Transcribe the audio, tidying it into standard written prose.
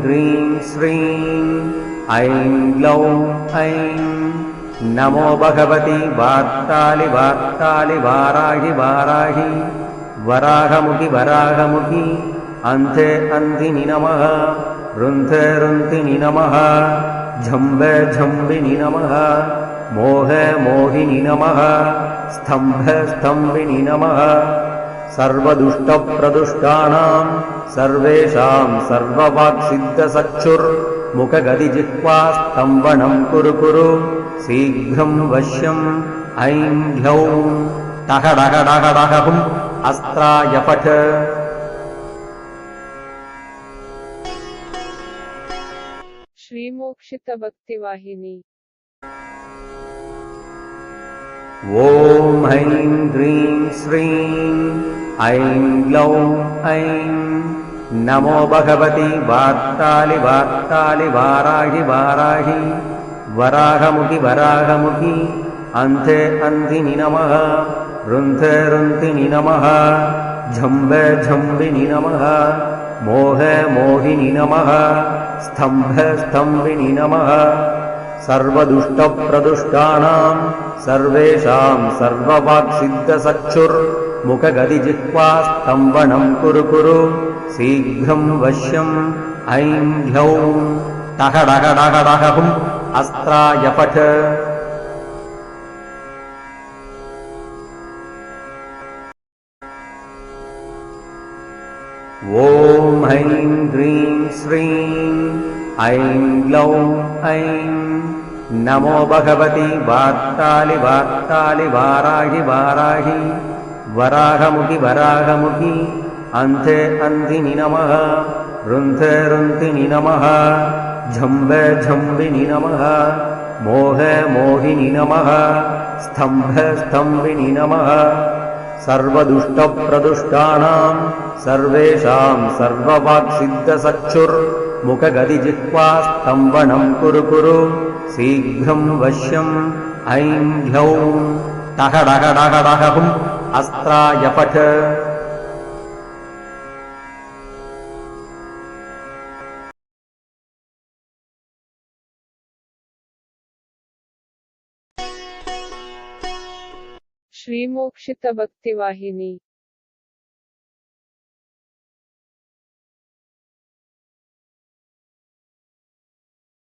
ह्रीं श्रीं ऐं ग्लौं ऐं नमो भगवति वार्तालि वार्तालि वाराहि वाराहि वराहमुखि वराहमुखि अन्धे अन्धिनि नमः रुन्धे रुन्धिनि नमः झम्बे झम्बिनि नमः मोहे मोहिनि नमः स्तम्भे स्तम्भिनि नमः सर्वदुष्टप्रदुष्टानां सर्वेषां सर्ववाक्सिद्धसक्षुर्मुखगदिजिह्वास्तम्भनं कुरु कुरु शीघ्रं वश्यम् ऐं ग्लौं टः डः डः डः हुम् अस्त्राय पठ। श्रीमोक्षित भक्तिवाहिनी। ॐ ऐं ह्रीं श्रीं ऐं ग्लौं ऐं नमो भगवति वार्तालि वार्तालि वाराहि वाराहि वराहमुखि वराहमुखि अन्धे अन्धिनि नमः रुन्धे रुन्धिनि नमः झम्बे झम्बिनि नमः मोहे मोहिनि नमः स्तम्भे स्तम्भिनि नमः सर्वदुष्टप्रदुष्टानां सर्वेषां सर्ववाक्सिद्धसक्षुर्मुखगदिजिह्वास्तम्भनं कुरु कुरु शीघ्रं वश्यम् ऐं ग्लौं टः डः डः डः हुम् अस्त्राय पठ। ॐ ऐं ह्रीं श्रीं ऐं ग्लौं ऐं नमो भगवति वार्तालि वार्तालि वाराहि वाराहि वराहमुखि वराहमुखि अन्धे अन्धिनि नमः रुन्धे रुन्धिनि नमः झम्बे झम्बिनि नमः मोहे मोहिनि नमः स्तम्भे स्तम्भिनि नमः सर्वदुष्टप्रदुष्टानां सर्वेषां सर्ववाक्सिद्धसक्षुर्मुखगदिजिह्वास्तम्भनं कुरु कुरु शीघ्रं वश्यम् ऐं ग्लौं टः डः डः डः हुम् अस्त्राय पठ। श्रीमोक्षित भक्तिवाहिनी।